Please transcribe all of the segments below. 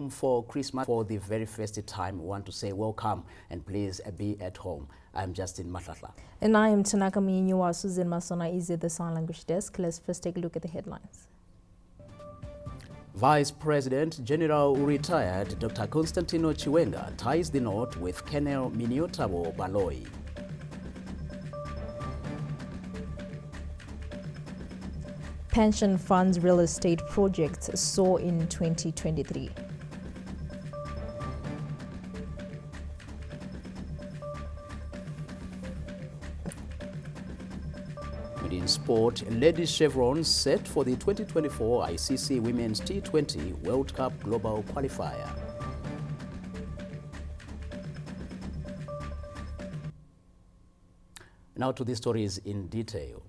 For Christmas for the very first time. We want to say welcome and please be at home. I'm Justin Matlatla. And I am Tanaka Minyua. Susan Masona is at the Sign Language Desk. Let's first take a look at the headlines. Vice President General retired Dr. Constantino Chiwenga ties the knot with Colonel Miniotabo Baloi. Pension funds real estate projects soar in 2023. In sport, ladies chevrons set for the 2024 ICC Women's T20 World Cup Global Qualifier. Now to the stories in detail.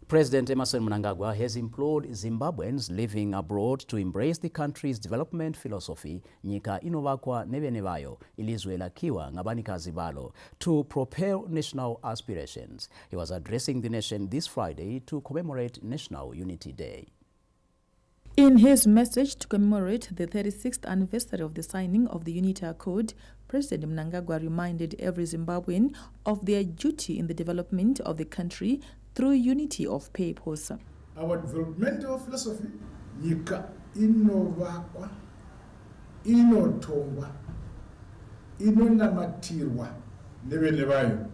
President Emmerson Mnangagwa has implored Zimbabweans living abroad to embrace the country's development philosophy, Nyika Inovakwa Nevenevayo, ilizwe lakiwa ngabanikazi balo, to propel national aspirations. He was addressing the nation this Friday to commemorate National Unity Day. In his message to commemorate the 36th anniversary of the signing of the Unity Accord, President Mnangagwa reminded every Zimbabwean of their duty in the development of the country through unity of purpose. Our developmental philosophy, Nyika Inovakwa, Inotongwa, Inonamatirwa, Nevenevayo,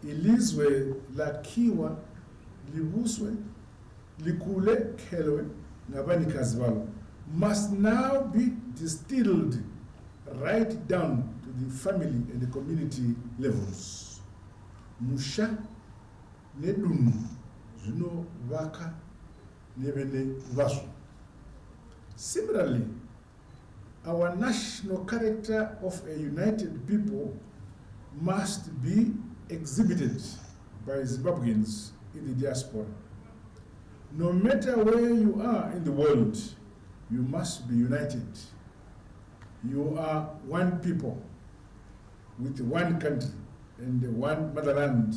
ilizwe lakiwa, libuswe, likule kelwe, ngabanikazi balo, must now be distilled right down to the family and the community levels. Musha nedunu zino vaka nevene vasu. Similarly, our national character of a united people must be exhibited by Zimbabweans in the diaspora. No matter where you are in the world, you must be united. You are one people with one country and one motherland,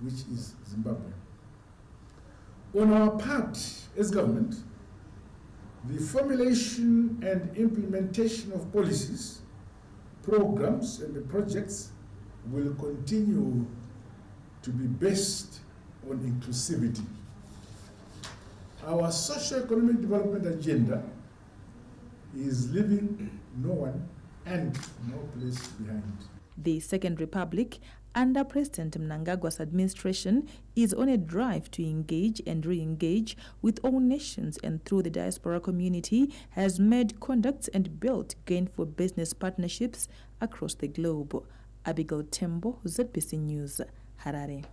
which is Zimbabwe. On our part as government, the formulation and implementation of policies, programs, and the projects will continue to be based on inclusivity. Our socio-economic development agenda is leaving no one and no place behind. The Second Republic, under President Mnangagwa's administration, is on a drive to engage and re-engage with all nations, and through the diaspora community has made contacts and built gainful business partnerships across the globe. Abigail Tembo, ZBC News, Harare.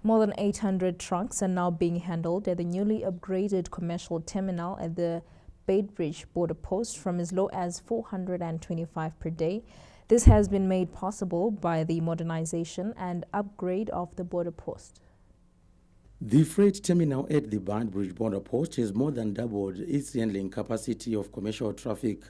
More than 800 trucks are now being handled at the newly upgraded commercial terminal at the Beitbridge border post from as low as 425 per day. This has been made possible by the modernization and upgrade of the border post. The freight terminal at the Beitbridge border post has more than doubled its handling capacity of commercial traffic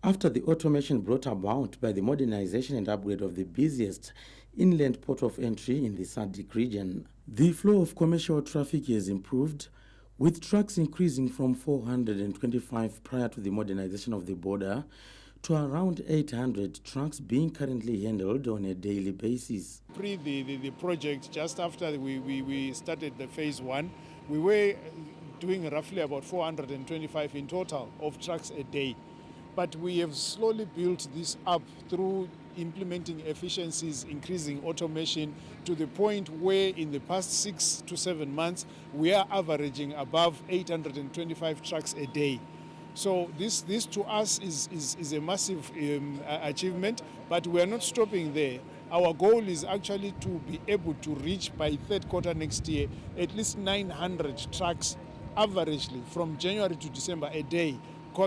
after the automation brought about by the modernization and upgrade of the busiest inland port of entry in the SADC region. The flow of commercial traffic has improved, with trucks increasing from 425 prior to the modernization of the border to around 800 trucks being currently handled on a daily basis. The project, just after we started the phase one, we were doing roughly about 425 in total of trucks a day. But we have slowly built this up through implementing efficiencies, increasing automation, to the point where in the past 6 to 7 months, we are averaging above 825 trucks a day. So this to us is a massive achievement, but we are not stopping there. Our goal is actually to be able to reach by third quarter next year at least 900 trucks averagely from January to December a day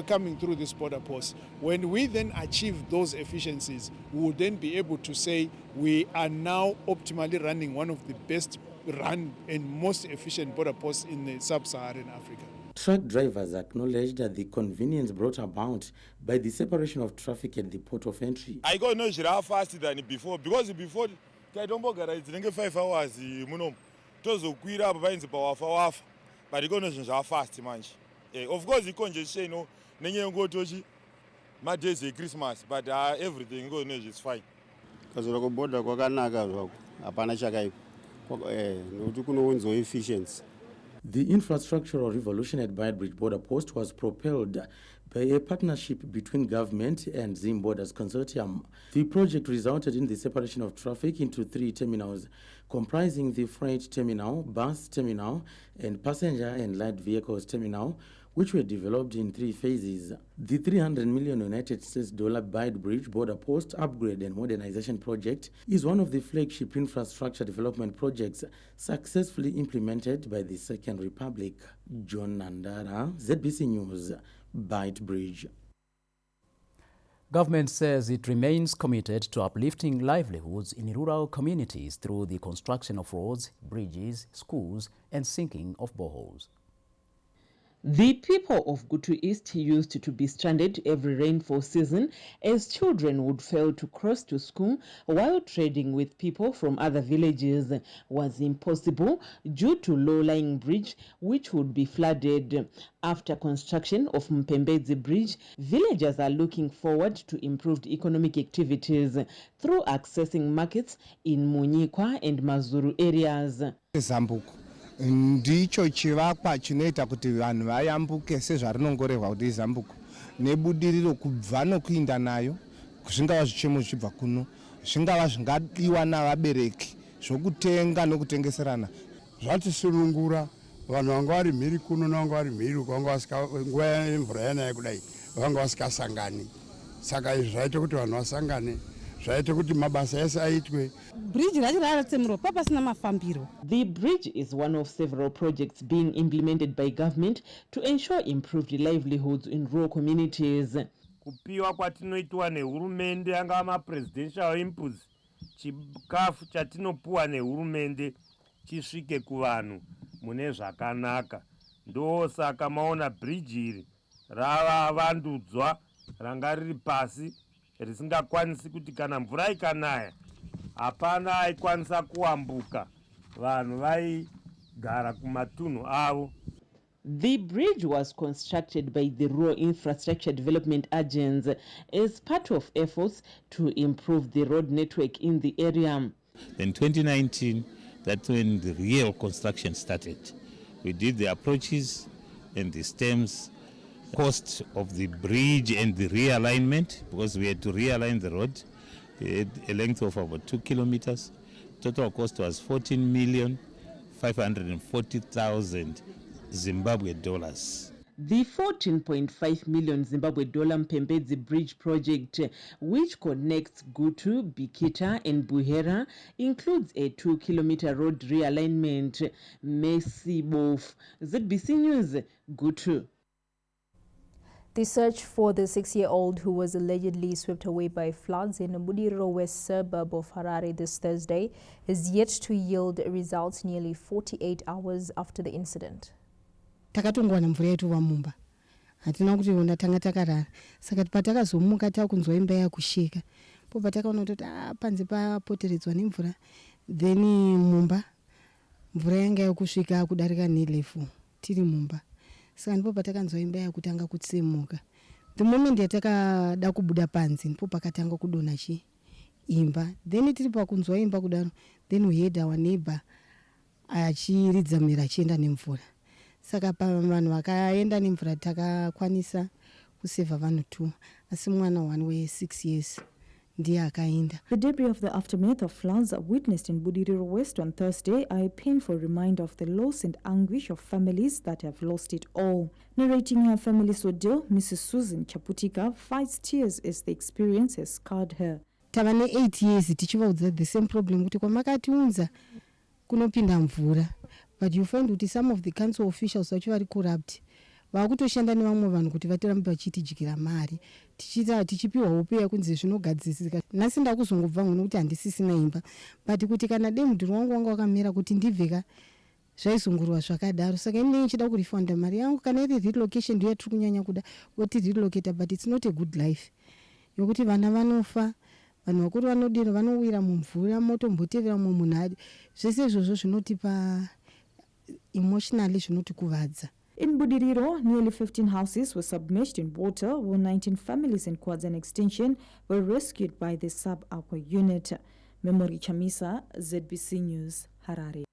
coming through this border post. When we then achieve those efficiencies, we will then be able to say we are now optimally running one of the best run and most efficient border posts in the sub-Saharan Africa. Truck drivers acknowledged that the convenience brought about by the separation of traffic at the port of entry. I got no faster than before, because before I don't get 5 hours. Those who quit up by the power for but the conditions are fast, man. Of course, the congestion, nenye ngotoji madays eChristmas, but everything is fine. Kazora kuboda kwakanaka zvako hapana chakaipa nokuti kunounzwa efficiency. The infrastructural revolution at Beitbridge border post was propelled by a partnership between government and Zim Borders Consortium. The project resulted in the separation of traffic into 3 terminals, comprising the freight terminal, bus terminal, and passenger and light vehicles terminal, which were developed in 3 phases. The $300 million United States Beitbridge border post upgrade and modernization project is one of the flagship infrastructure development projects successfully implemented by the Second Republic. John Nandara, ZBC News, Beitbridge. Government says it remains committed to uplifting livelihoods in rural communities through the construction of roads, bridges, schools, and sinking of boreholes. The people of Gutu East used to be stranded every rainfall season as children would fail to cross to school, while trading with people from other villages was impossible due to low-lying bridge which would be flooded. After construction of Mpembedzi Bridge, villagers are looking forward to improved economic activities through accessing markets in Munyikwa and Mazuru areas. Ndicho chivakwa chinoita kuti vanhu vayambuke sezvarinongorehwa kuti izambuko nebudiriro kubva nokuinda nayo, zvingava zvichemo zvichibva kuno, zvingava zvingadiwa navabereki zvokutenga nokutengeserana. Zvatisunungura vanhu vanga vari mhiri kuno navanga vari mhiri uko nguva yemvura yanaya kudai vanga vasikasangani. Saka izvi zvaita kuti vanhu vasangane, zvaita kuti mabasa ese aitwe. The bridge is one of several projects being implemented by government to ensure improved livelihoods in rural communities. Kupiwa kwatinoitwa nehurumende angava ma-presidential impulse, chikafu chatinopuwa nehurumende chisvike kuvanhu mune zvakanaka. Ndosaka maona bridge iri ravavandudzwa, ranga riri pasi risingakwanisi kuti kana mvura ikanaya hapana aikwanisa kuambuka, vanhu vaigara kumatunhu avo. The bridge was constructed by the Rural Infrastructure Development Agents as part of efforts to improve the road network in the area. In 2019, that's when the real construction started. We did the approaches and the stems, cost of the bridge and the realignment, because we had to realign the road. It had a length of about 2 kilometers. Total cost was $14,540,000 Zimbabwe dollars. The $14.5 million Zimbabwe dollar Mpembedzi Bridge project, which connects Gutu, Bikita, and Buhera, includes a 2-kilometer road realignment. Messi Bof, ZBC News, Gutu. The search for the 6-year-old who was allegedly swept away by floods in the Mudiro West suburb of Harare this Thursday is yet to yield results nearly 48 hours after the incident. Takatongwana mvura yetu vamumba. Hatina kuti ona tanga takarara. Saka patakazomuka takunzwa imba yakusheka. Po patakaona kuti panze papoteredzwa nemvura. Then mumba mvura yanga yakusvika kudarika nelefu tiri mumba. Saka ndipo patakanzwa imba yakutanga kutsemuka. The moment yatakada kubuda panze ndipo pakatanga kudona imba. Then tiri pakunzwa imba kudaro, then we heard our neighbor achiridza mira achienda nemvura. Saka vanhu vakaenda nemvura takakwanisa kuseva vanhu 2, asi mwana 1 we6 years ndiye akaenda. The debris of the aftermath of floods witnessed in Budiriro West on Thursday are a painful reminder of the loss and anguish of families that have lost it all. Narrating her family's ordeal, Mrs. Susan Chaputika fights tears as the experience has scarred her. Tavane 8 years tichivaudza the same problem kuti kwamakatiunza kunopinda mvura. But you find that some of the council officials vacho vari corrupt. Vakutoshanda nevamwe vanhu kuti vatirambe vachitijikira mari. Tichipiwa upe yakunzi zvinogadzisika. Nhasi ndakuzongobva nokuti handisisina imba. But kuti kana demudhuri wangu wanga wakamera kuti ndibveka zvaizongurwa zvakadaro. Saka ine nchida kurifunda mari yangu kana iri relocation ndiyo tiri kunyanya kuda kuti relocate, but it's not a good life. Yokuti vana vanofa, vanhu vakuru vanodira vanowira mumvura motombotevera mumunhadi. Zvese izvozvo zvinotipa emotionally zvinotikuvadza. In Budiriro, nearly 15 houses were submerged in water, while 19 families in Kwadzan Extension were rescued by the sub-aqua unit. Memory Chamisa, ZBC News, Harare.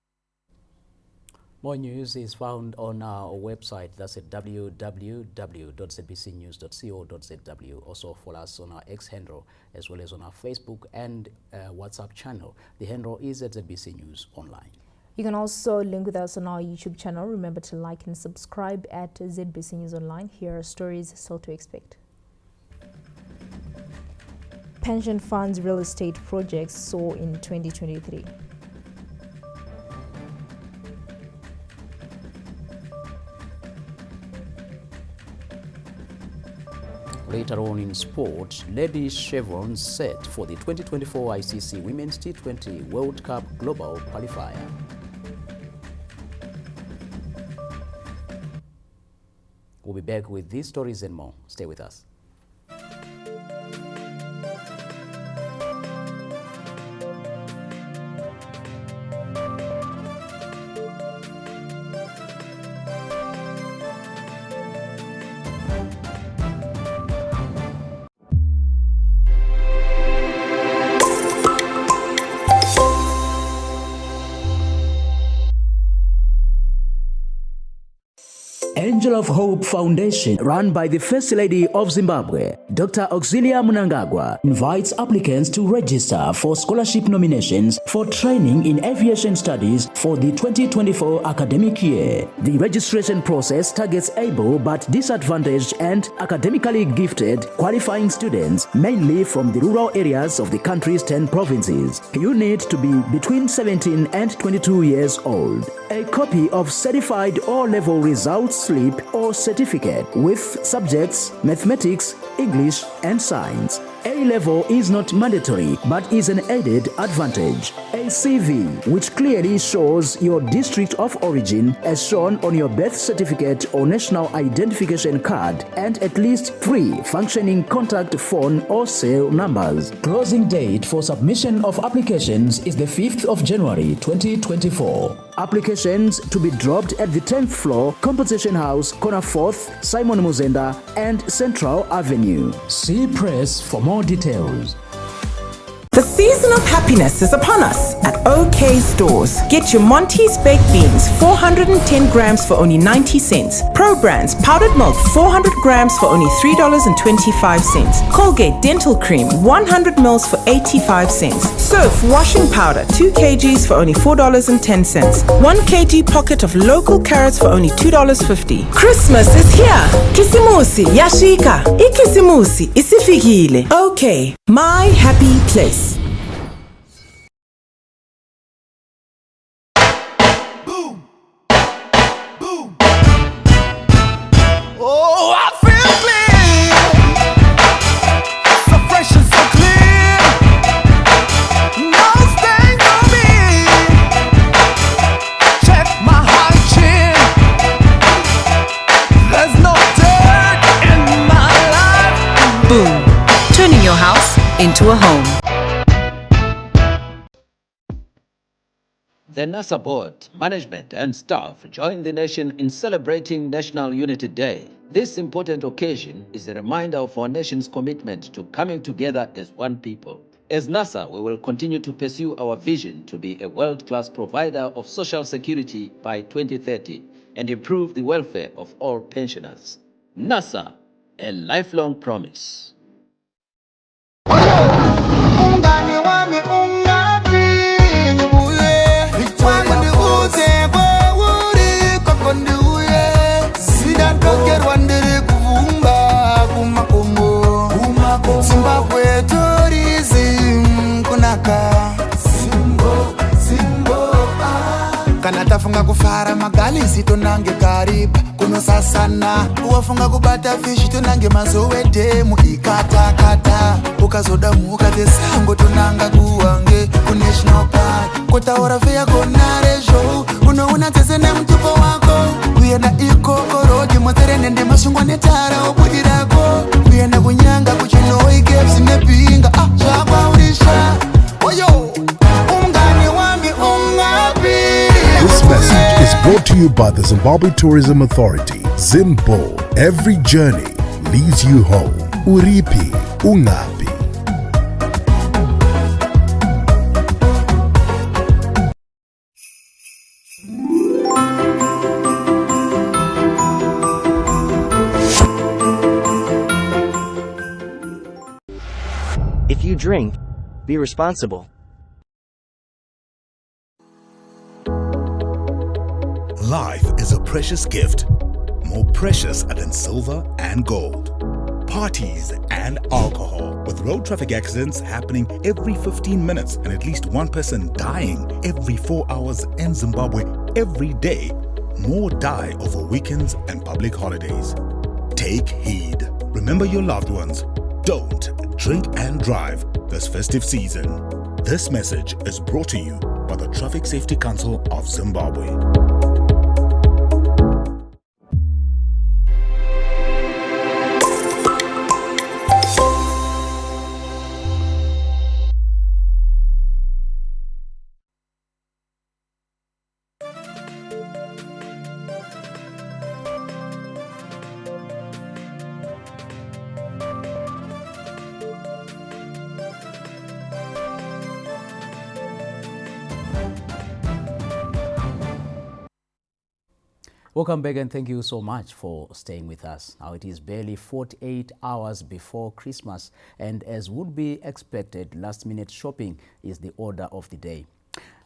More news is found on our website. That's at www.zbcnews.co.zw. Also follow us on our X handle as well as on our Facebook and WhatsApp channel. The handle is at ZBC News Online. You can also link with us on our YouTube channel. Remember to like and subscribe at ZBC News Online. Here are stories still to expect. Pension funds real estate projects soar in 2023. Later on in sport, ladies chevrons set for the 2024 ICC Women's T20 World Cup Global Qualifier. We'll be back with these stories and more. Stay with us. Angel of Hope Foundation, run by the First Lady of Zimbabwe, Dr. Auxilia Mnangagwa, invites applicants to register for scholarship nominations for training in aviation studies for the 2024 academic year. The registration process targets able but disadvantaged and academically gifted qualifying students, mainly from the rural areas of the country's 10 provinces. You need to be between 17 and 22 years old. A copy of certified O-level results slip or certificate with subjects mathematics, English and science. A-level is not mandatory but is an added advantage. A CV which clearly shows your district of origin as shown on your birth certificate or national identification card, and at least 3 functioning contact phone or cell numbers. Closing date for submission of applications is the 5th of January 2024. Applications to be dropped at the 10th floor, Compensation House, corner 4th, Simon Muzenda and Central Avenue. See press for more details. The season of happiness is upon us at OK Stores. Get your Monty's baked beans 410 grams for only 90 cents. Pro Brands powdered milk 400 grams for only $3.25. Colgate dental cream 100 mils for 85 cents. Surf washing powder 2 kgs for only $4.10. 1 kg pocket of local carrots for only $2.50. Christmas is here. Kisimusi yashika. Ikisimusi isifikile. OK, my happy place. Oh, I feel clean, so fresh and so clean, no stain on me, check my hygiene, there's no dirt in my life. Boom, turning your house into a home. The NASA board, management and staff join the nation in celebrating National Unity Day. This important occasion is a reminder of our nation's commitment to coming together as one people. As NASA, we will continue to pursue our vision to be a world-class provider of social security by 2030 and improve the welfare of all pensioners. NASA, a lifelong promise. Zimbabwe tourism kunaka kana tafunga kufara magalisi tonange kariba kunosasana wafunga kubata fishi tonange mazowedemu ikatakata ukazoda muka tesango tonanga kuwange kunational park kotaura feya konare show unoona tese nemtupo wako kuyenda ikokoroji moterene ndemasungwa netara obudirako kuyenda kunyanga kuchinoi kefsi nepinga zvakaurisha oyo ungani wangi ungapi. This message is brought to you you by the Zimbabwe Tourism Authority. Zimbo. Every journey leads you home. Uripi. Ungapi. If you drink, be responsible. Life is a precious gift, more precious than silver and gold. Parties and alcohol, with road traffic accidents happening every 15 minutes and at least one person dying every 4 hours in Zimbabwe every day. More die over weekends and public holidays. Take heed. Remember your loved ones. Don't drink and drive this festive season. This message is brought to you by the Traffic Safety Council of Zimbabwe. Welcome back and thank you so much for staying with us. Now it is barely 48 hours before Christmas, and as would be expected, last-minute shopping is the order of the day.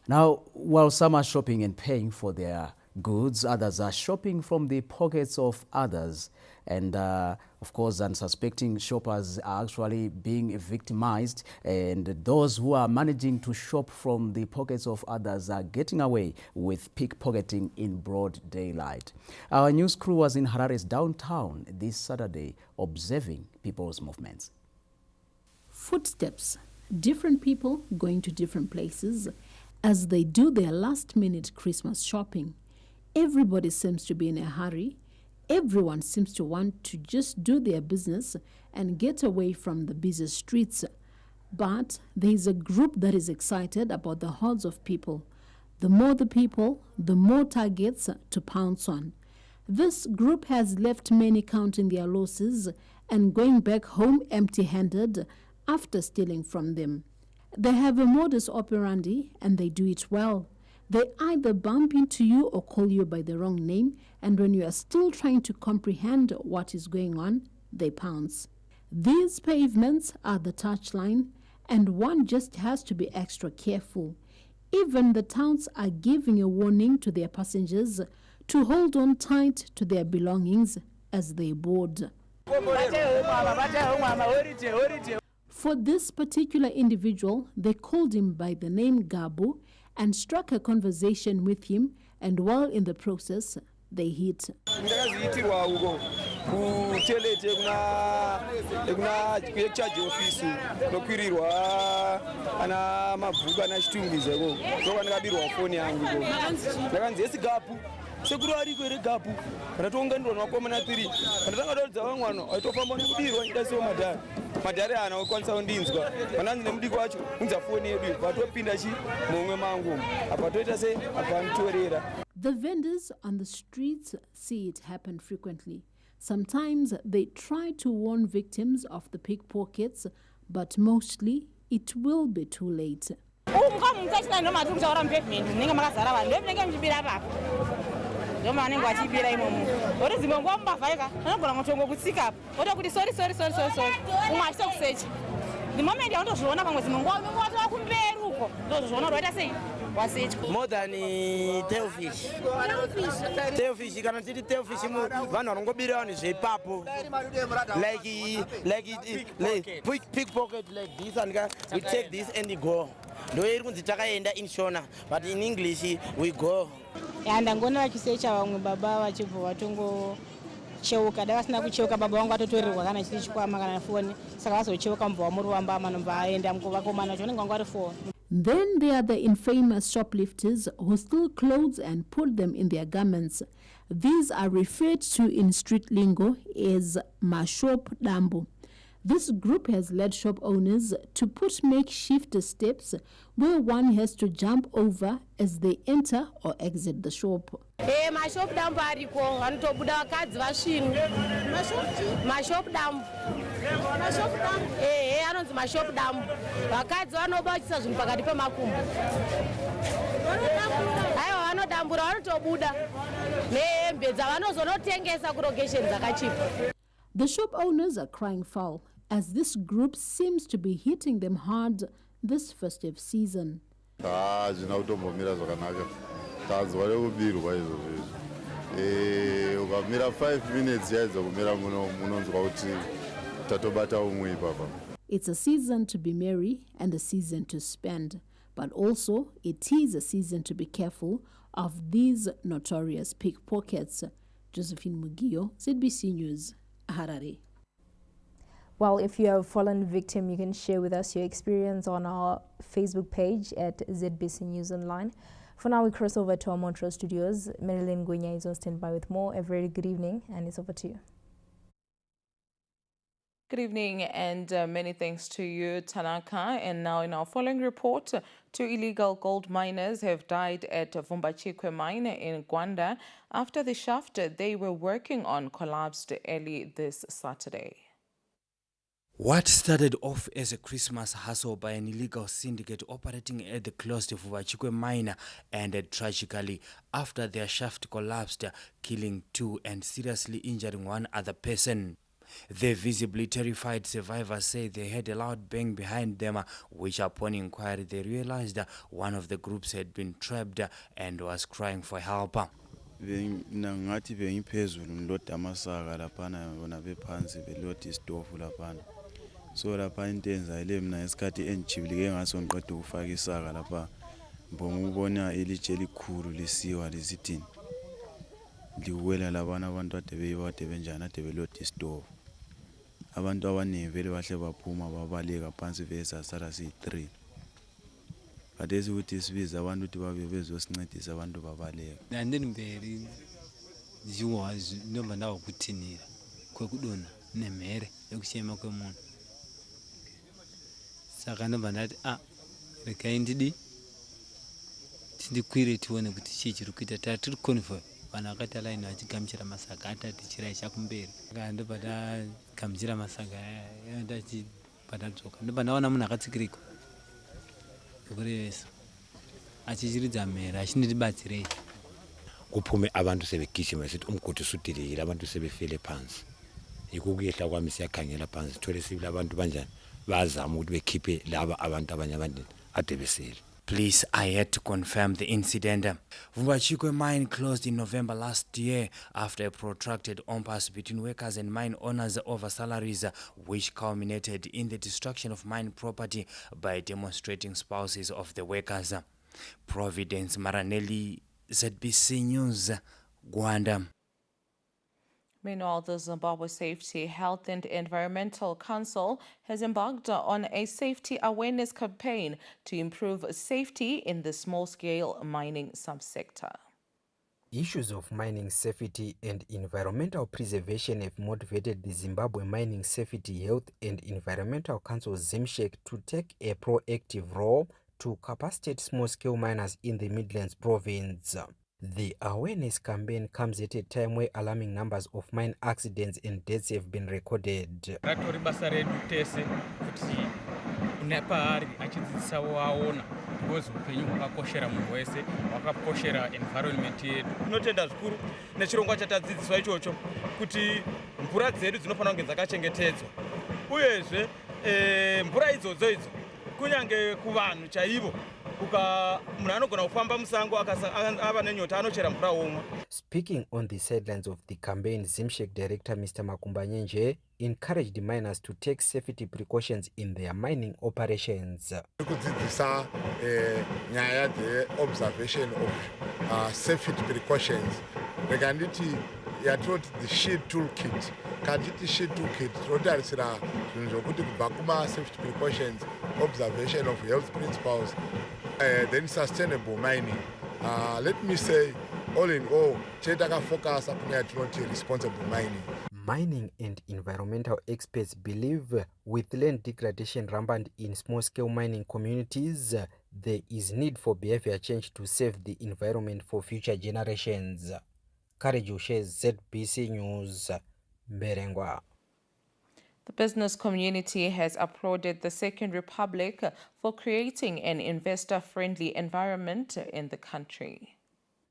Now, while some are shopping and paying for their goods, others are shopping from the pockets of others. And of course, unsuspecting shoppers are actually being victimized, and those who are managing to shop from the pockets of others are getting away with pickpocketing in broad daylight. Our news crew was in Harare's downtown this Saturday observing people's movements. Footsteps, different people going to different places as they do their last-minute Christmas shopping. Everybody seems to be in a hurry. Everyone seems to want to just do their business and get away from the busy streets. But there is a group that is excited about the hordes of people. The more the people, the more targets to pounce on. This group has left many counting their losses and going back home empty-handed after stealing from them. They have a modus operandi and they do it well. They either bump into you or call you by the wrong name, and when you are still trying to comprehend what is going on, they pounce. These pavements are the touchline, and one just has to be extra careful. Even the towns are giving a warning to their passengers to hold on tight to their belongings as they board. For this particular individual, they called him by the name Gabu and struck a conversation with him, and while in the process, they hit. The vendors on the streets see it happen frequently. Sometimes they try to warn victims of the pickpockets, but mostly it will be too late. More than tailfish. Tailfish, you can see the tailfish. One or go beyond is a papo. Like pickpocket like this, and we take this and we go. No, you want to take in Shona, but in English we go. And I'm going to say, Baba, Watungo. Cheuka davasina kucheuka baba wangu atotorerwa kana chiri chikwama kana foni saka vazocheuka mubva wamurwamba manomba aenda mukuvakomana chonenge wangu ari foni. Then there are the infamous shoplifters who steal clothes and put them in their garments. These are referred to in street lingo as mashop dambo. This group has led shop owners to put makeshift steps where one has to jump over as they enter or exit the shop. Mashop dump ariko vanotobuda vakadzi vasvinu. Mashop dump. Anonzi mashop dump. Vakadzi vanobachisa zvinhu pakati pemakumbo. Aiwa vanodambura vanotobuda nehembe dzavanozonotengesa kurokesheni dzakachipa. The shop owners are crying foul as this group seems to be hitting them hard this festive season. Zvinotombomira zvakanaka. Tazwa lekubirwa izvozvo. Ukamira 5 minutes yaidza kumira munonzwa kuti tatobata umwe ipapa. It's a season to be merry and a season to spend, but also it is a season to be careful of these notorious pickpockets. Josephine Mugio, ZBC News, Harare. Well, if you have fallen victim, you can share with us your experience on our Facebook page at ZBC News Online. For now, we cross over to our Montreal studios. Marilyn Gunya is on standby with more. A very good evening, and it's over to you. Good evening, and many thanks to you, Tanaka. And now in our following report, 2 illegal gold miners have died at Vumbachikwe mine in Gwanda after the shaft they were working on collapsed early this Saturday. What started off as a Christmas hustle by an illegal syndicate operating at the closed Vumbachikwe mine ended tragically after their shaft collapsed, killing 2 and seriously injuring 1 other person. The visibly terrified survivors say they heard a loud bang behind them, which upon inquiry they realized one of the groups had been trapped and was crying for help. Ngathi bengiphezulu ngilodwa amasaka laphana bona bephansi belodwa isitofu laphana. So lapha into enzayo mina isikhathi engijibileke ngaso ngiqeda ukufaka isaka lapha ngibona ilitshe elikhulu lisiwa lisithini. Ndiwela labana abantu ade beyibade benjani ade belodwa isitofu. Abantu abaningi vele bahle baphuma babaleka phansi vesasara si3. Kadesi ukuthi sibiza abantu ukuthi babe bezosincedisa abantu babaleka. Nandeni mberi ziwazi noma nawo kuthinira kwekudona nemhere ekushema kwemuntu. Saka noma nathi rekayindidi tindikwire tione kuti chichi rukuita tati konfo vana vakatala ino achigamuchira masaka atatichirai chakumberi kandi bada gamuchira masaka ndachi padadzoka ndobanaona munhu akatsikiriko kurevesa achichiridza mhere achindibatsirei kuphume abantu sebegijima sithi umgodi usutilile abantu sebefele phansi ikukuyehla kwami siyakhangela phansi thole sibili abantu banjani bazama ukuthi bekhiphe laba abantu abanye abandini ade besele. Police are yet to confirm the incident. Vumbachikwe mine closed in November last year after a protracted impasse between workers and mine owners over salaries, which culminated in the destruction of mine property by demonstrating spouses of the workers. Providence Maranelli, ZBC News, Gwanda. Meanwhile, the Zimbabwe Safety, Health and Environmental Council has embarked on a safety awareness campaign to improve safety in the small-scale mining subsector. Issues of mining safety and environmental preservation have motivated the Zimbabwe Mining Safety, Health and Environmental Council ZIMSHEC to take a proactive role to capacitate small-scale miners in the Midlands province. The awareness campaign comes at a time where alarming numbers of mine accidents and deaths have been recorded. because upenyu hwakakoshera munhu wese, hwakakoshera environment yedu. Tinotenda zvikuru nechirongwa chatadzidziswa ichocho kuti mvura dzedu dzinofanira kunge dzakachengetedzwa. Uyezve mvura idzodzo kunyange kuvanhu chaivo munhu anogona kufamba musango ava nenyota anochera mvura omwa. Speaking on the sidelines of the campaign, ZIMSHEC Director Mr. Makumbanyenje encouraged miners to take safety precautions in their mining operations. Kudzidzisa nyaya observation of safety precautions. Rekanditi yatroti the sheet toolkit. Kanditi sheet toolkit rotarisira zvinhu zvokuti kubva kuma safety precautions, observation of health principles, then sustainable mining. Let me say, all in all, focus on responsible mining. Mining and environmental experts believe with land degradation rampant in small-scale mining communities, there is need for behavior change to save the environment for future generations. Courage Ushes, ZBC News, Mberengwa. The business community has applauded the Second Republic for creating an investor-friendly environment in the country.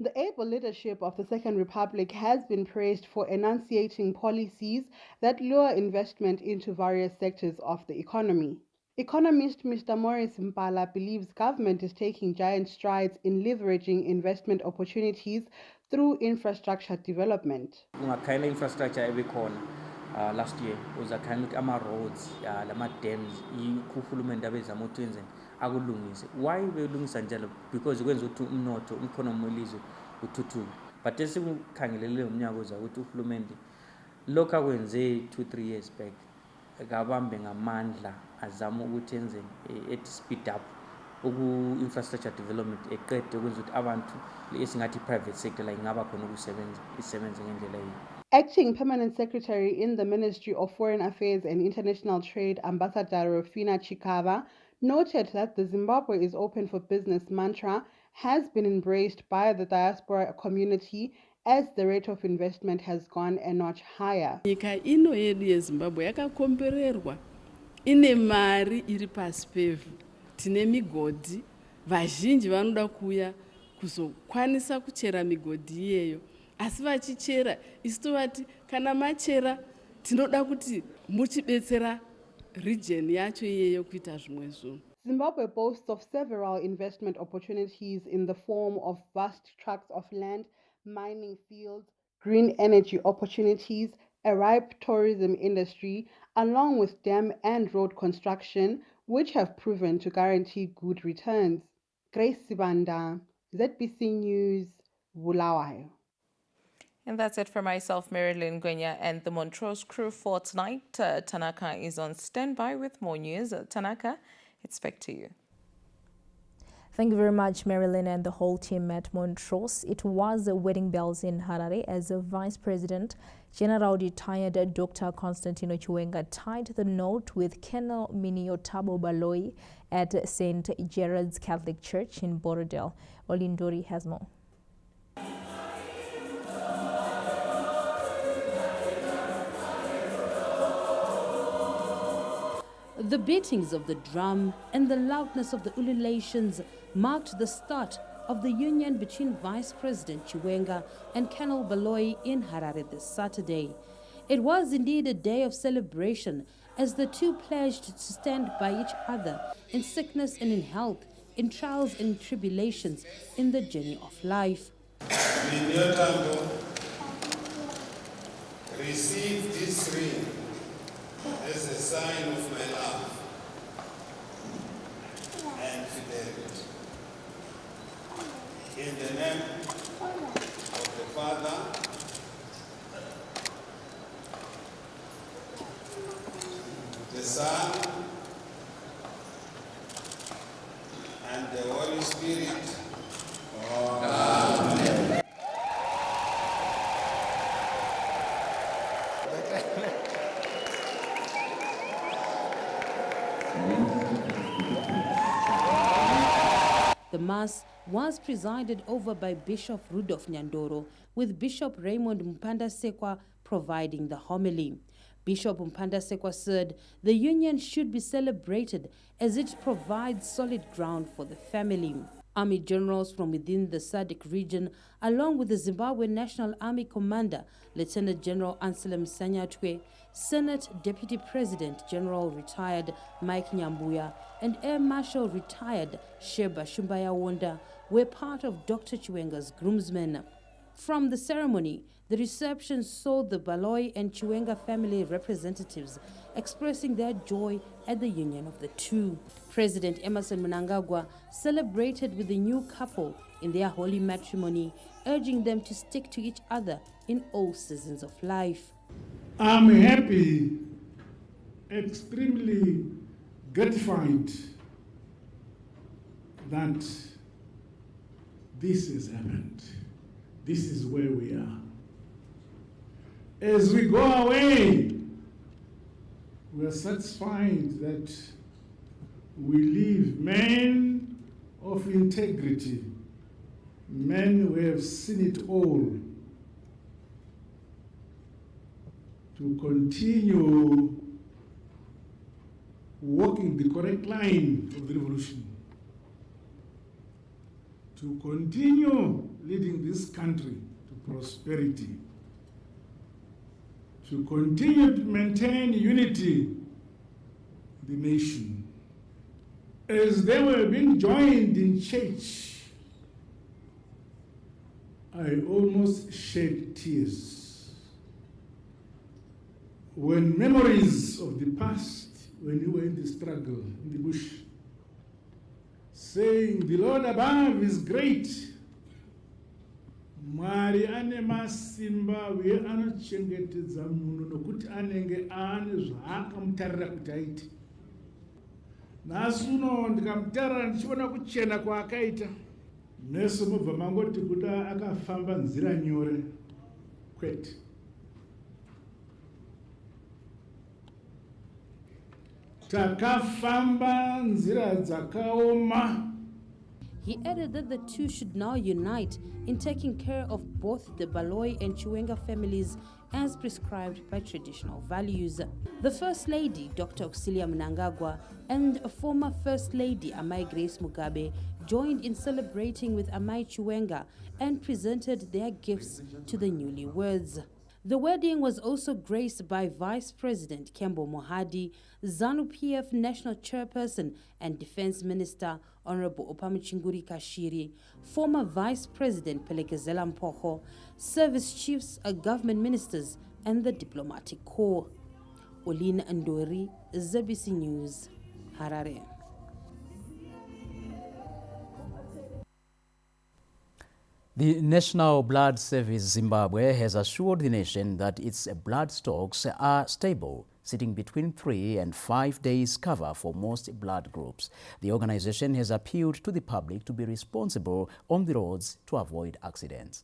The able leadership of the Second Republic has been praised for enunciating policies that lure investment into various sectors of the economy. Economist Mr. Maurice Mpala believes government is taking giant strides in leveraging investment opportunities through infrastructure development. Ungakhayela infrastructure ebikhona last year uzakhayela ukuthi ama-roads lama-dams uhulumende abezama ukuthi wenzeni akulungise. Why belungisa njalo? Because kwenza ukuthi umnotho umkhonomi welizwe uthuthuke. But esikukhangelele umnyaka uza ukuthi uhulumende lokhu akwenze 2-3 years back akabambe ngamandla azama ukuthi enzeni ethi speed up infrastructure development eqede ukwenza ukuthi abantu esingathi private sector la ingaba khona ukusebenza ngendlela yiyo. Acting Permanent Secretary in the Ministry of Foreign Affairs and International Trade, Ambassador Rofina Chikava, noted that the Zimbabwe is open for business mantra has been embraced by the diaspora community as the rate of investment has gone a notch higher. Nyika ino yedu yeZimbabwe yakakombererwa ine mari iri pasi pevhu, tine migodhi, vazhinji vanoda kuuya kuzokwanisa kuchera migodhi iyeyo, asi vachichera isu tovati kana machera tinoda kuti muchibetsera region yacho iyeyo kuita zvimwe zvinhu. Zimbabwe boasts of several investment opportunities in the form of vast tracts of land, mining fields, green energy opportunities, a ripe tourism industry, along with dam and road construction, which have proven to guarantee good returns. Grace Sibanda, ZBC News, Bulawayo. And that's it for myself, Marilyn Gwenya, and the Montrose crew for tonight. Tanaka is on standby with more news. Tanaka, it's back to you. Thank you very much, Marilyn, and the whole team at Montrose. It was wedding bells in Harare as the Vice President, General retired Dr. Constantino Chiwenga, tied the knot with Colonel Miniyotabo Baloi at St. Gerard's Catholic Church in Borodale. Olindori has more. The beatings of the drum and the loudness of the ululations marked the start of the union between Vice President Chiwenga and Colonel Baloi in Harare this Saturday. It was indeed a day of celebration as the two pledged to stand by each other in sickness and in health, in trials and tribulations, in the journey of life. Receive this ring as a sign of my love and fidelity. In the name of the Father, the Son, and the Holy Spirit. Amen. The Mass was presided over by Bishop Rudolph Nyandoro, with Bishop Raymond Mpanda-Sekwa providing the homily. Bishop Mpanda-Sekwa said the union should be celebrated as it provides solid ground for the family. Army generals from within the SADC region, along with the Zimbabwe National Army Commander, Lieutenant General Anselm Sanyatwe, Senate Deputy President General retired Mike Nyambuya, and Air Marshal retired Sheba Shumbaya Wonda were part of Dr. Chiwenga's groomsmen. From the ceremony, the reception saw the Baloi and Chiwenga family representatives expressing their joy at the union of the two. President Emmerson Mnangagwa celebrated with the new couple in their holy matrimony, urging them to stick to each other in all seasons of life. I'm happy, extremely gratified that this has happened. This is where we are. As we go away, we are satisfied that we leave men of integrity, men who have seen it all, to continue walking the correct line of the revolution, to continue leading this country to prosperity, to continue to maintain unity in the nation. As they were being joined in church, I almost shed tears when memories of the past, when you were in the struggle, in the bush, saying, the Lord above is great. Mwari ane masimba uye anochengetedza munhu nokuti anenge ane zvaakamutarira kuti aite. Nhasi uno ndikamutarira ndichiona kuchena kwaakaita. Nesu mubva mangoti kuda akafamba nzira nyore, kwete. Takafamba nzira dzakaoma. He added that the two should now unite in taking care of both the Baloyi and Chiwenga families as prescribed by traditional values. The First Lady, Dr. Auxilia Mnangagwa, and former First Lady Amai Grace Mugabe joined in celebrating with Amai Chiwenga and presented their gifts to the newlyweds. The wedding was also graced by Vice President Kembo Mohadi, ZANU-PF National Chairperson and Defense Minister Honorable Opamichinguri Kashiri, former Vice President Pelekezela Mpoho, service chiefs, government ministers, and the diplomatic corps. Olina Ndori, ZBC News, Harare. The National Blood Service Zimbabwe has assured the nation that its blood stocks are stable, sitting between 3 and 5 days cover for most blood groups. The organization has appealed to the public to be responsible on the roads to avoid accidents.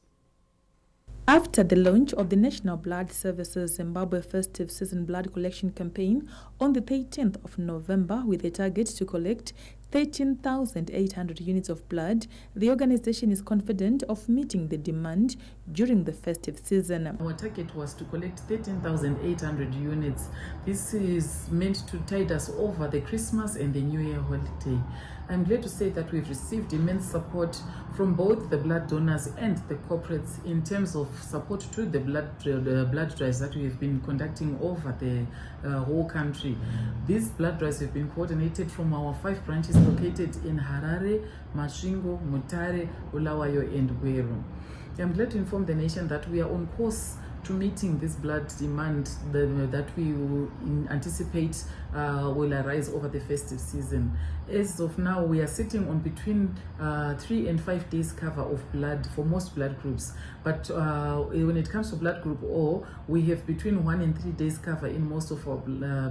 After the launch of the National Blood Services Zimbabwe Festive Season Blood Collection Campaign on the 13th of November with a target to collect 13,800 units of blood, the organization is confident of meeting the demand during the festive season. Our target was to collect 13,800 units. This is meant to tide us over the Christmas and the New Year holiday. I'm glad to say that we've received immense support from both the blood donors and the corporates in terms of support to the blood drives that we have been conducting over the whole country. These blood drives have been coordinated from our 5 branches located in Harare, Masvingo, Mutare, Bulawayo, and Gweru. I'm glad to inform the nation that we are on course to meeting this blood demand that we anticipate will arise over the festive season. As of now, we are sitting on between 3 and 5 days cover of blood for most blood groups. But when it comes to blood group O, we have between 1 and 3 days cover in most of our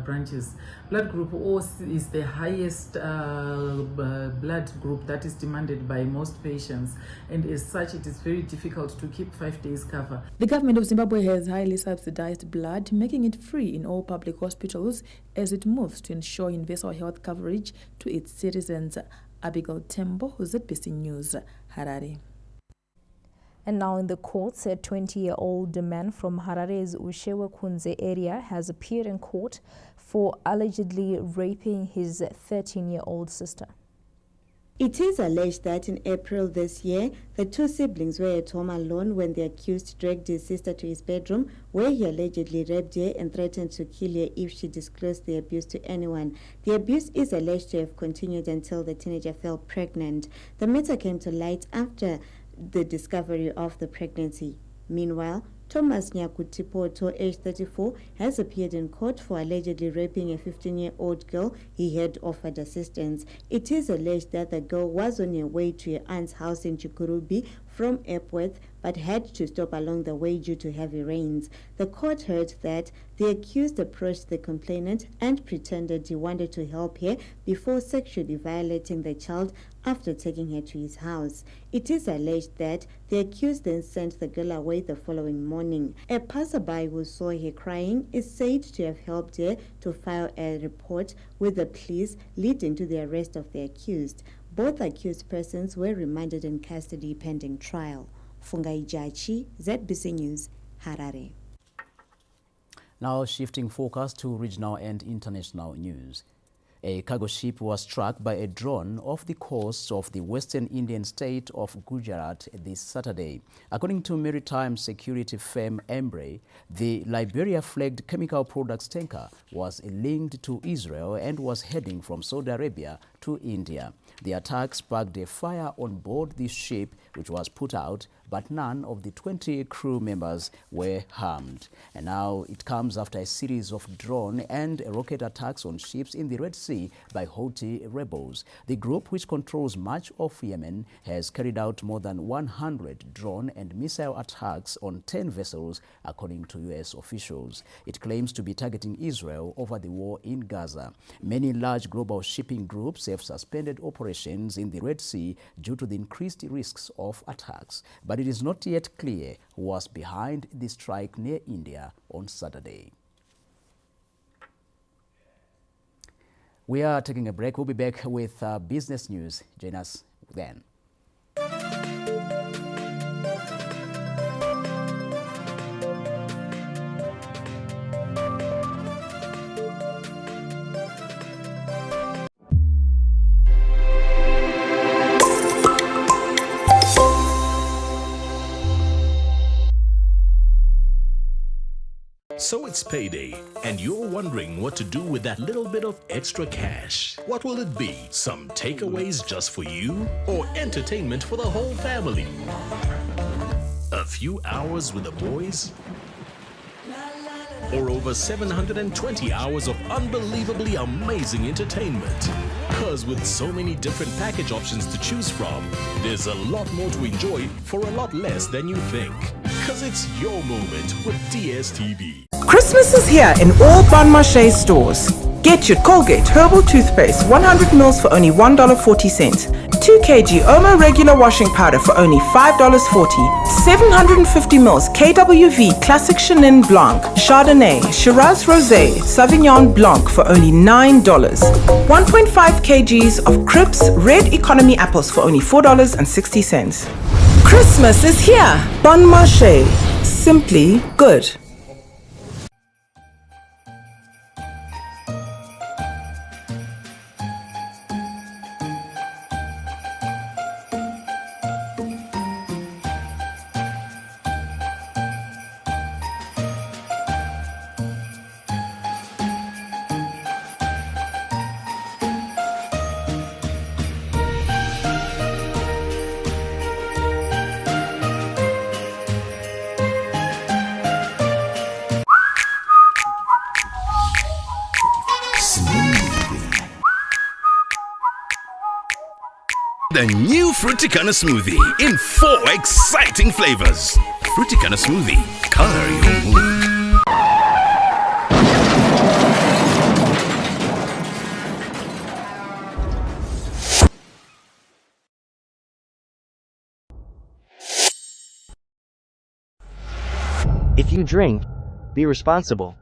branches. Blood group O is the highest blood group that is demanded by most patients. And as such, it is very difficult to keep 5 days cover. The government of Zimbabwe has highly subsidized blood, making it free in all public hospitals as it moves to ensure universal health coverage to its citizens. Abigail Tembo, ZBC News, Harare. And now in the courts, a 20-year-old man from Harare's Ushewe Kunze area has appeared in court for allegedly raping his 13-year-old sister. It is alleged that in April this year, the two siblings were at home alone when the accused dragged his sister to his bedroom, where he allegedly raped her and threatened to kill her if she disclosed the abuse to anyone. The abuse is alleged to have continued until the teenager fell pregnant. The matter came to light after the discovery of the pregnancy. Meanwhile, Thomas Nyakutipoto, aged 34, has appeared in court for allegedly raping a 15-year-old girl he had offered assistance. It is alleged that the girl was on her way to her aunt's house in Chikurubi from Epworth, but but had to stop along the way due to heavy rains. The court heard that the accused approached the complainant and pretended he wanted to help her before sexually violating the child after taking her to his house. It is alleged that the accused then sent the girl away the following morning. A passerby who saw her crying is said to have helped her to file a report with the police, leading to the arrest of the accused. Both accused persons were remanded in custody pending trial. Fungai Jachi, ZBC News, Harare. Now shifting focus to regional and international news. A cargo ship was struck by a drone off the coast of the western Indian state of Gujarat this Saturday. According to maritime security firm Embraer, the Liberia-flagged chemical products tanker was linked to Israel and was heading from Saudi Arabia to India. The attack sparked a fire on board the ship, which was put out, but none of the 20 crew members were harmed. And now it comes after a series of drone and rocket attacks on ships in the Red Sea by Houthi rebels. The group, which controls much of Yemen, has carried out more than 100 drone and missile attacks on 10 vessels, according to U.S. officials. It claims to be targeting Israel over the war in Gaza. Many large global shipping groups have suspended operations in the Red Sea due to the increased risks of attacks. But it is not yet clear who was behind the strike near India on Saturday. We are taking a break. We'll be back with business news. Join us then. So it's payday, and you're wondering what to do with that little bit of extra cash. What will it be? Some takeaways just for you, or entertainment for the whole family? A few hours with the boys? Or over 720 hours of unbelievably amazing entertainment? Because with so many different package options to choose from, there's a lot more to enjoy for a lot less than you think. Because it's your moment with DSTV. Christmas is here in all Bon Marché stores. Get your Colgate Herbal Toothpaste 100 ml for only $1.40. 2 kg Omo Regular Washing Powder for only $5.40. 750 ml KWV Classic Chenin Blanc, Chardonnay, Shiraz Rosé, Sauvignon Blanc for only $9. 1.5 kgs of Crips Red Economy Apples for only $4.60. Christmas is here. Bon Marché. Simply good. The new Fruticana smoothie in 4 exciting flavors. Fruticana smoothie, color your mood. If you drink, be responsible.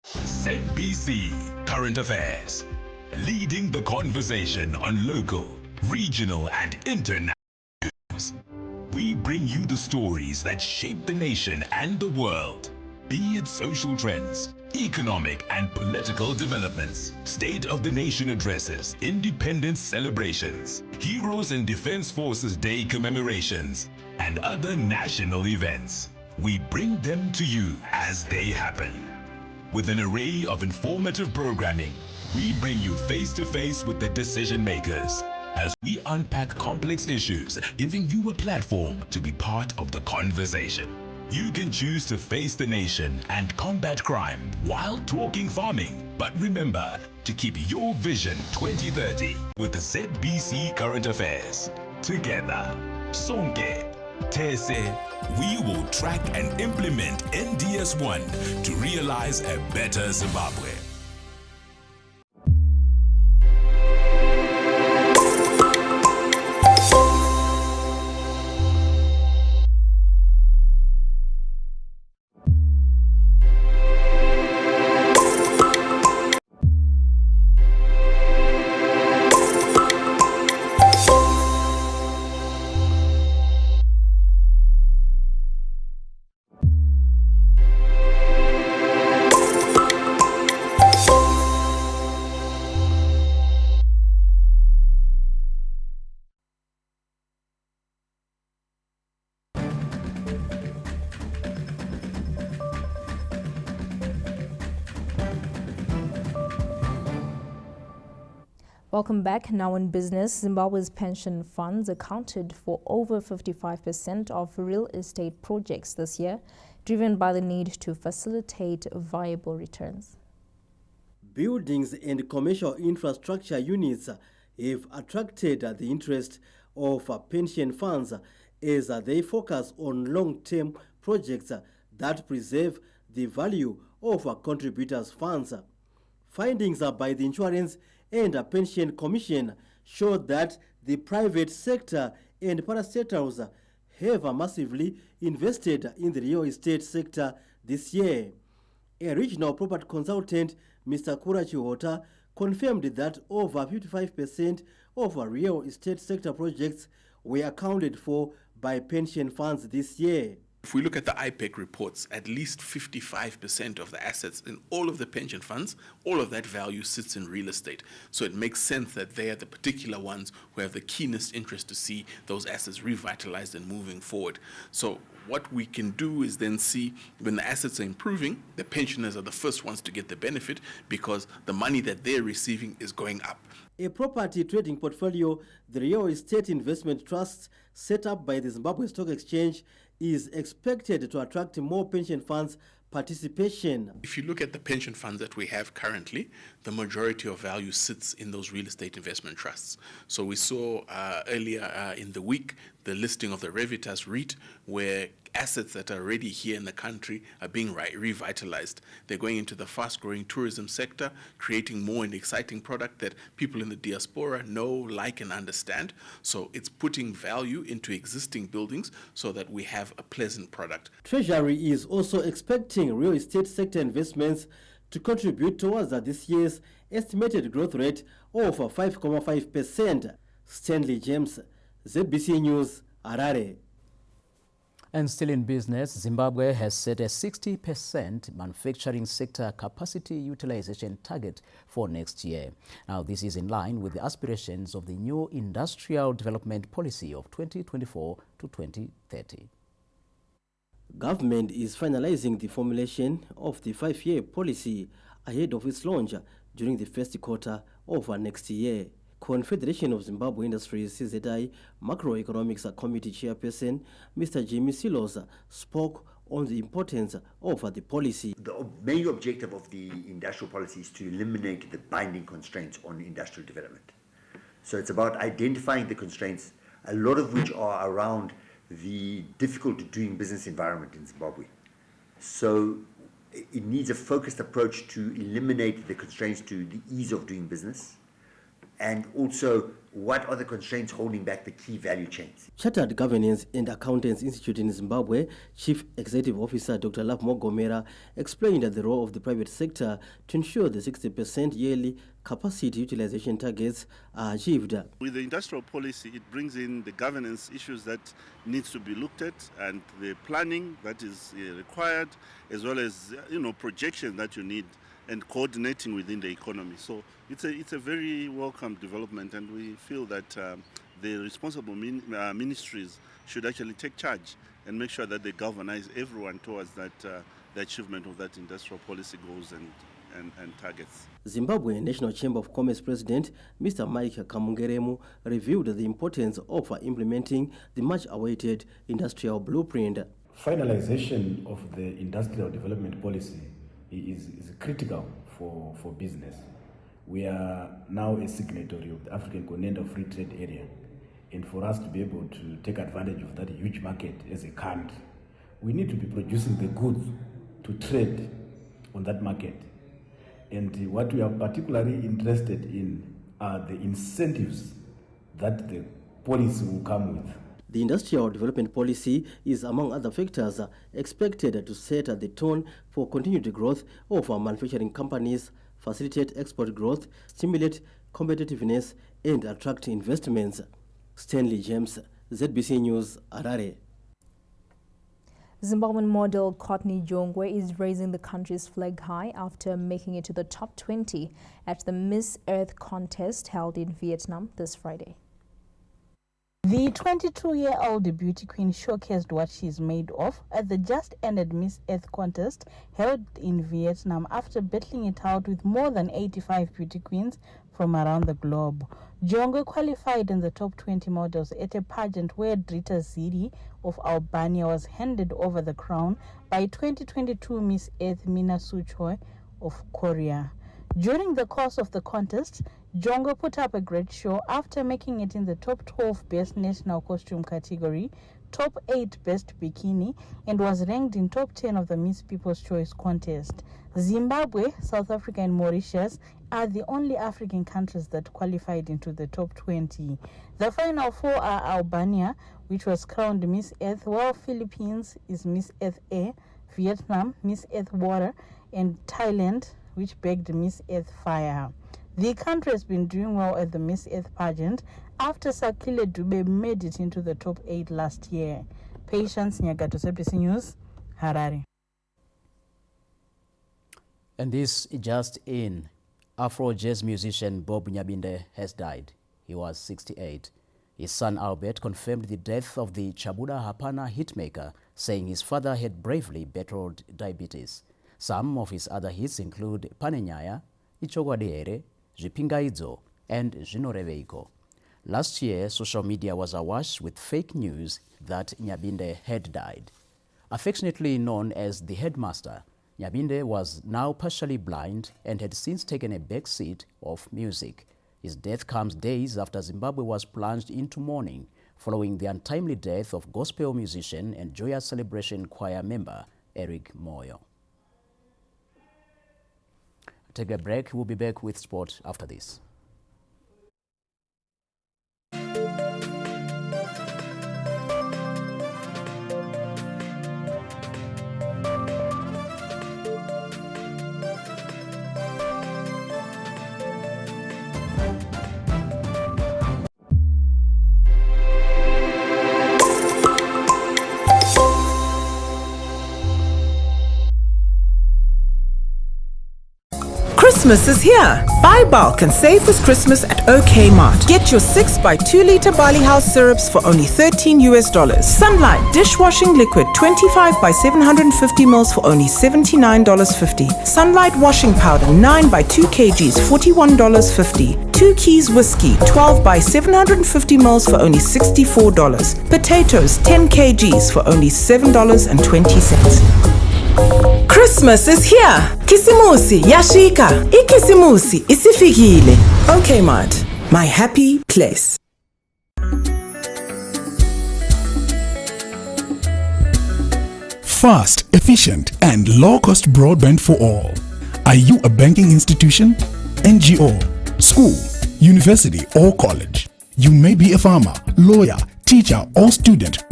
ZBC Current Affairs, leading the conversation on local, regional, and international news. We bring you the stories that shape the nation and the world, be it social trends, economic and political developments, State of the Nation addresses, independence celebrations, Heroes and Defense Forces Day commemorations, and other national events. We bring them to you as they happen. With an array of informative programming, we bring you face-to-face with the decision makers as we unpack complex issues, giving you a platform to be part of the conversation. You can choose to face the nation and combat crime while talking farming. But remember to keep your vision 2030 with the ZBC Current Affairs. Together, Sonke, Tese, we will track and implement NDS1 to realize a better Zimbabwe. Welcome back. Now in business, Zimbabwe's pension funds accounted for over 55% of real estate projects this year, driven by the need to facilitate viable returns. Buildings and commercial infrastructure units have attracted the interest of pension funds as they focus on long-term projects that preserve the value of contributors' funds. Findings by the Insurance and Pension Commission showed that the private sector and parastatals have massively invested in the real estate sector this year. A regional property consultant, Mr. Kura Chihota, confirmed that over 55% of real estate sector projects were accounted for by pension funds this year. If we look at the IPEC reports, at least 55% of the assets in all of the pension funds, all of that value sits in real estate. So it makes sense that they are the particular ones who have the keenest interest to see those assets revitalized and moving forward. So what we can do is then see when the assets are improving, the pensioners are the first ones to get the benefit because the money that they're receiving is going up. A property trading portfolio, the Real Estate Investment Trust set up by the Zimbabwe Stock Exchange, is expected to attract more pension funds participation. If you look at the pension funds that we have currently, the majority of value sits in those real estate investment trusts. So we saw earlier in the week the listing of the Revitas REIT, where assets that are already here in the country are being revitalized. They're going into the fast-growing tourism sector, creating more and exciting product that people in the diaspora know, like, and understand. So it's putting value into existing buildings so that we have a pleasant product. Treasury is also expecting real estate sector investments to contribute towards this year's estimated growth rate of 5.5%. Stanley James, ZBC News, Harare. And still in business, Zimbabwe has set a 60% manufacturing sector capacity utilization target for next year. Now, this is in line with the aspirations of the new industrial development policy of 2024 to 2030. Government is finalizing the formulation of the 5-year policy ahead of its launch during the first quarter of next year. Confederation of Zimbabwe Industries CZI Macroeconomics Committee Chairperson Mr. Jimmy Silos spoke on the importance of the policy. The main objective of the industrial policy is to eliminate the binding constraints on industrial development. So it's about identifying the constraints, a lot of which are around the difficult doing business environment in Zimbabwe. So it needs a focused approach to eliminate the constraints to the ease of doing business, and also what are the constraints holding back the key value chains. Chartered Governance and Accountants Institute in Zimbabwe Chief Executive Officer Dr. Love Mogomera explained the role of the private sector to ensure the 60% yearly capacity utilization targets are achieved. With the industrial policy, it brings in the governance issues that needs to be looked at and the planning that is required, as well as projections that you need and coordinating within the economy. So it's a very welcome development, and we feel that the responsible ministries should actually take charge and make sure that they galvanize everyone towards that the achievement of that industrial policy goals and targets. Zimbabwe National Chamber of Commerce President Mr. Mike Kamungeremu reviewed the importance of implementing the much-awaited industrial blueprint. finalization of the industrial development policy is critical for business. We are now a signatory of the African Continental Free Trade Area, and for us to be able to take advantage of that huge market as a country, we need to be producing the goods to trade on that market. And what we are particularly interested in are the incentives that the policy will come with. The industrial development policy is, among other factors, expected to set the tone for continued growth of manufacturing companies, facilitate export growth, stimulate competitiveness, and attract investments. Stanley James, ZBC News, Harare. Zimbabwean model Courtney Jongwe is raising the country's flag high after making it to the top 20 at the Miss Earth contest held in Vietnam this Friday. The 22-year-old beauty queen showcased what she's made of at the just-ended Miss Earth contest held in Vietnam after battling it out with more than 85 beauty queens from around the globe. Jongwe qualified in the top 20 models at a pageant where Drita Zidi of Albania was handed over the crown by 2022 Miss Earth Mina Suchoi of Korea. During the course of the contest, Jongwe put up a great show after making it in the top 12 Best National Costume category, top 8 Best Bikini, and was ranked in top 10 of the Miss People's Choice contest. Zimbabwe, South Africa, and Mauritius are the only African countries that qualified into the top 20. The final four are Albania, which was crowned Miss Earth, while Philippines is Miss Earth Air, Vietnam, Miss Earth Water, and Thailand, which bagged Miss Earth Fire. The country has been doing well at the Miss Earth pageant after Sakile Dube made it into the top 8 last year. Patience Nyagato, ZBC News, Harare. And this just in. Afro jazz musician Bob Nyabinde has died. He was 68. His son Albert confirmed the death of the Chabuda Hapana hitmaker, saying his father had bravely battled diabetes. Some of his other hits include Panenyaya, Ichogwadere, Zvipingaidzo, and Zvinoreveiko. Last year, social media was awash with fake news that Nyabinde had died. Affectionately known as the headmaster, Nyabinde was now partially blind and had since taken a back seat of music. His death comes days after Zimbabwe was plunged into mourning following the untimely death of gospel musician and Joyous Celebration choir member Eric Moyo. Take a break. We'll be back with sport after this. Christmas is here. Buy bulk and save this Christmas at OK Mart. Get your 6 by 2 liter barley house syrups for only $13 US. Sunlight dishwashing liquid 25 by 750 ml for only $79.50. Sunlight washing powder 9 by 2 kgs $41.50. 2 Keys whiskey 12 by 750 ml for only $64. Potatoes 10 kgs for only $7.20. Christmas is here. Kisimusi yashika. Ikisimusi isifikile. OK Mart, my happy place. Fast, efficient, and low-cost broadband for all. Are you a banking institution, NGO, school, university, or college? You may be a farmer, lawyer, teacher, or student.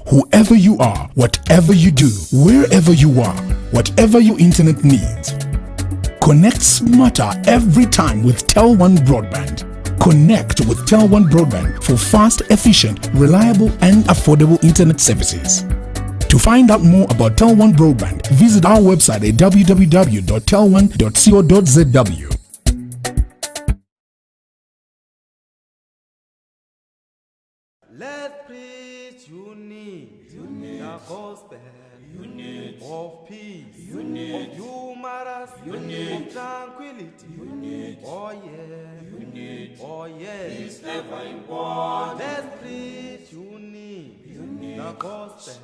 Whoever you are, whatever you do, wherever you are, whatever your internet needs. Connect smarter every time with Tel1 Broadband. Connect with Tel1 Broadband for fast, efficient, reliable, and affordable internet services. To find out more about Tel1 Broadband, visit our website at www.tel1.co.zw. Let's preach unity, the gospel of peace, of humorous, of tranquility. Oh yeah, oh yeah. Peace never important. Let's preach unity, the gospel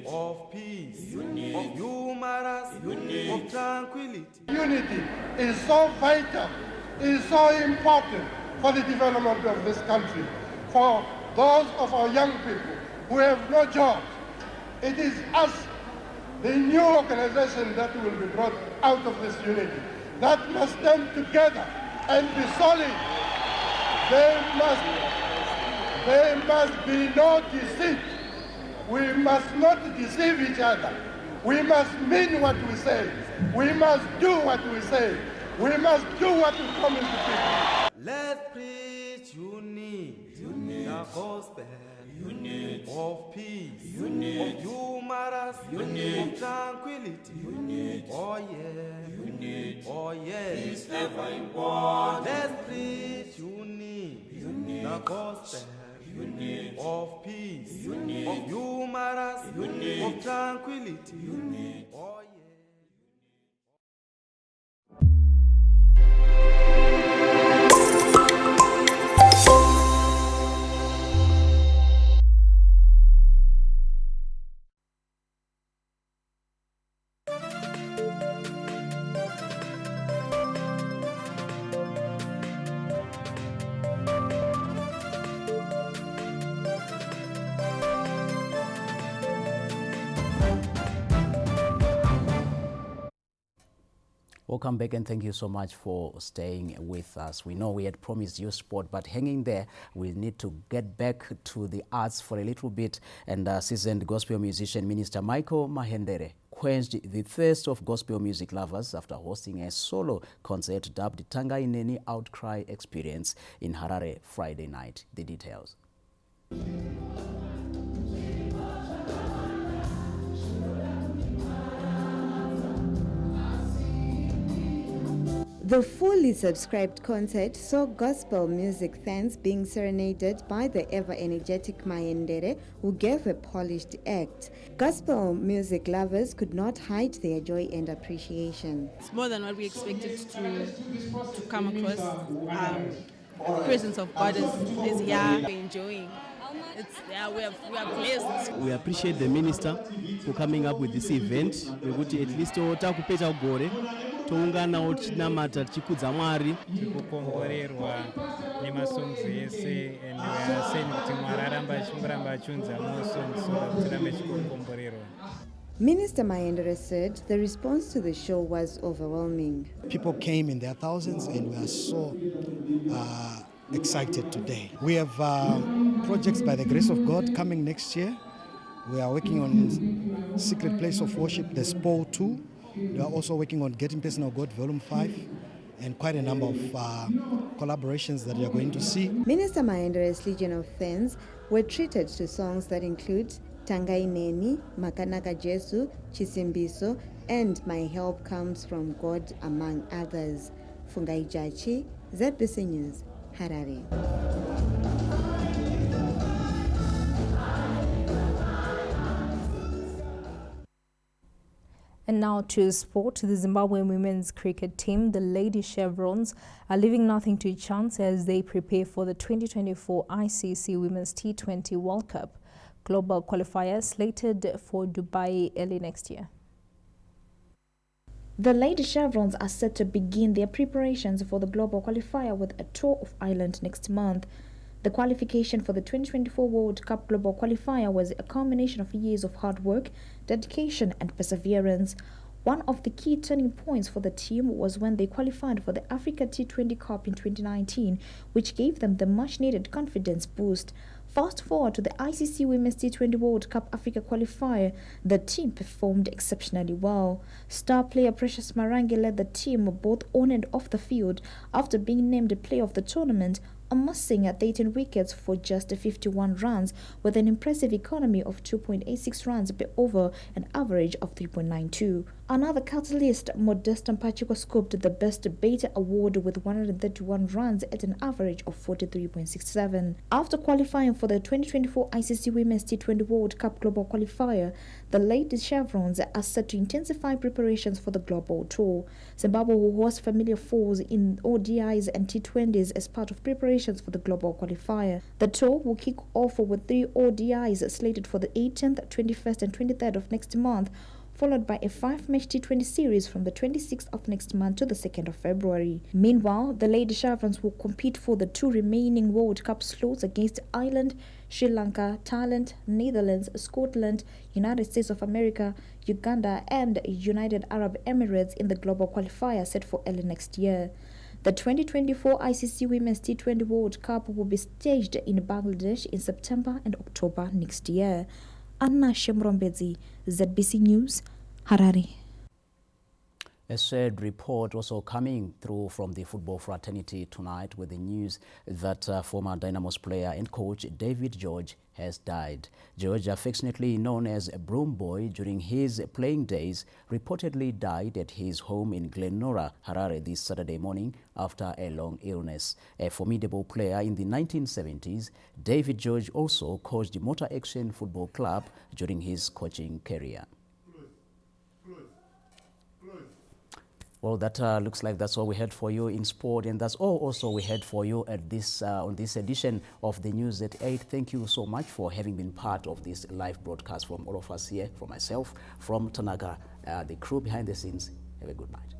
of peace, of humorous, of tranquility. Unity is so vital, is so important for the development of this country. For those of our young people who have no jobs, it is us, the new organization that will be brought out of this unity, that must stand together and be solid. There must be no deceit. We must not deceive each other. We must mean what we say. We must do what we say. We must do what we promise to people. Let's preach unity, the gospel of peace, of humorous, of tranquility. Oh yeah, oh yeah. Peace ever important. Let's preach unity, the gospel of peace, of humorous, of tranquility. Oh yeah. Welcome back and thank you so much for staying with us. We know we had promised you sport, but hanging there, we need to get back to the arts for a little bit. And seasoned gospel musician Minister Michael Mahendere quenched the thirst of gospel music lovers after hosting a solo concert dubbed Tangaineni Outcry Experience in Harare Friday night. The details. The fully subscribed concert saw gospel music fans being serenaded by the ever-energetic Mahendere, who gave a polished act. Gospel music lovers could not hide their joy and appreciation. It's more than what we expected to come across. The presence of God is here. We're enjoying. We are blessed. We appreciate the minister for coming up with this event. Wekuti at least takupeta gore toungana tinamata tichikudza Mwari. Tikukomborerwa nemasongs ese and we are saying kuti Mwari aramba achiunza more songs so that tirambe tichikomborerwa. Minister Mahendere said the response to the show was overwhelming. People came in their thousands and we are so excited today. We have projects by the grace of God coming next year. We are working on Secret Place of Worship, the SPO 2. We are also working on Getting Personal God Volume 5 and quite a number of collaborations that you are going to see. Minister Mahendere's legion of fans were treated to songs that include Tangaineni, Makanaka Jesu, Chisimbiso, and My Help Comes From God, among others. Fungai Jachi, ZBC News, Harare. And now to sport. The Zimbabwean women's cricket team, the Lady Chevrons, are leaving nothing to chance as they prepare for the 2024 ICC Women's T20 World Cup. Global qualifiers slated for Dubai early next year. The Lady Chevrons are set to begin their preparations for the global qualifier with a tour of Ireland next month. The qualification for the 2024 World Cup Global Qualifier was a combination of years of hard work, dedication and perseverance. One of the key turning points for the team was when they qualified for the Africa T20 Cup in 2019, which gave them the much-needed confidence boost. Fast forward to the ICC Women's T20 World Cup Africa Qualifier, the team performed exceptionally well. Star player Precious Marange led the team both on and off the field after being named player of the tournament, amassing 13 wickets for just 51 runs with an impressive economy of 2.86 runs per over, an average of 3.92. Another catalyst, Modesta Mpachiko scooped the Best Beta Award with 131 runs at an average of 43.67. After qualifying for the 2024 ICC Women's T20 World Cup Global Qualifier, the Lady Chevrons are set to intensify preparations for the Global Tour. Zimbabwe will host familiar foes in ODIs and T20s as part of preparations for the Global Qualifier. The tour will kick off with 3 ODIs slated for the 18th, 21st and 23rd of next month, followed by a 5-match T20 series from the 26th of next month to the 2nd of February. Meanwhile, the Lady Chevrons will compete for the 2 remaining World Cup slots against Ireland, Sri Lanka, Thailand, Netherlands, Scotland, United States of America, Uganda and United Arab Emirates in the global qualifier set for early next year. The 2024 ICC Women's T20 World Cup will be staged in Bangladesh in September and October next year. Anna Shemrombedzi, ZBC News, Harare. A sad report also coming through from the football fraternity tonight with the news that former Dynamos player and coach David George has died. George, affectionately known as Broom Boy during his playing days, reportedly died at his home in Glenora, Harare this Saturday morning after a long illness. A formidable player in the 1970s, David George also coached Motor Action Football Club during his coaching career. Well, that looks like that's all we had for you in sport, and that's all also we had for you at this on this edition of the News at 8. Thank you so much for having been part of this live broadcast from all of us here, from myself, from Tanaka, the crew behind the scenes. Have a good night.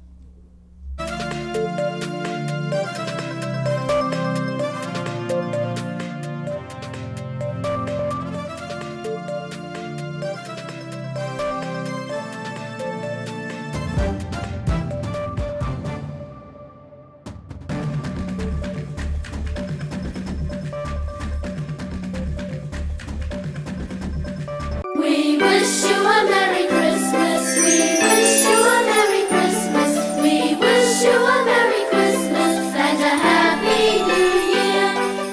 We wish you a Merry Christmas. We wish you a Merry Christmas. We wish you a Merry Christmas and a Happy New Year.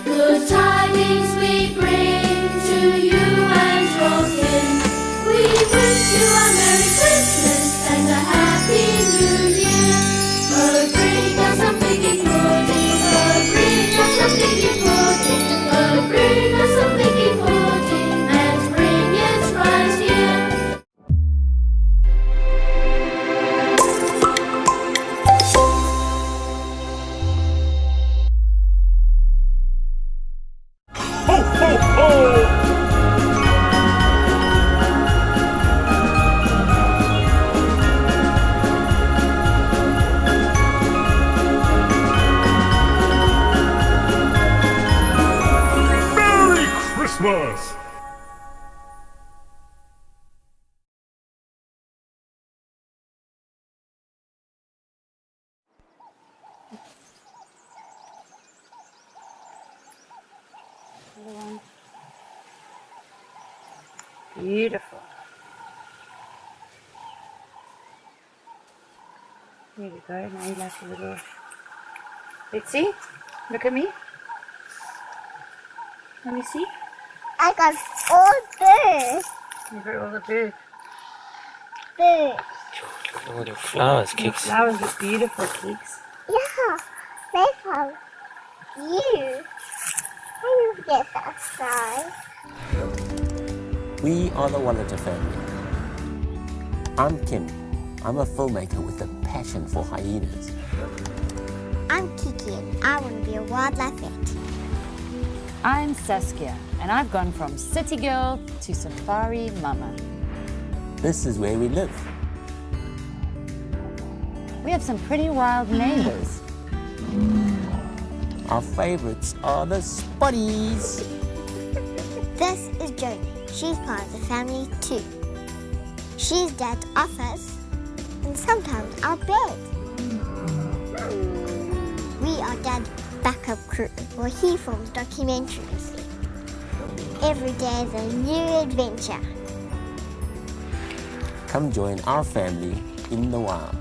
Good tidings we bring to you and your kin. We wish you a Merry Christmas and a Happy New Year. Oh, bring us some piggy pudding. Oh, bring us some piggy pudding. Oh, bring us some piggy pudding. And bring it right here. Ho, ho, ho! Merry Christmas! Beautiful. There we go. Now you like a little. Let's see. Look at me. Let me see. I got all birds. You got all the birds. Birds. All the flowers, The Kicks. flowers are beautiful, Kicks. Yeah, they found you. How you get that side? We are the Wallata family. I'm Kim. I'm a filmmaker with a passion for hyenas. I'm Kiki and I want to be a wildlife vet. I'm Saskia, and I've gone from city girl to safari mama. This is where we live. We have some pretty wild neighbors. Our favorites are the spotties. This is Jodie. She's part of the family too. She's Dad's office and sometimes our bed. We are Dad's backup crew where he films documentaries. Every day is a new adventure. Come join our family in the wild.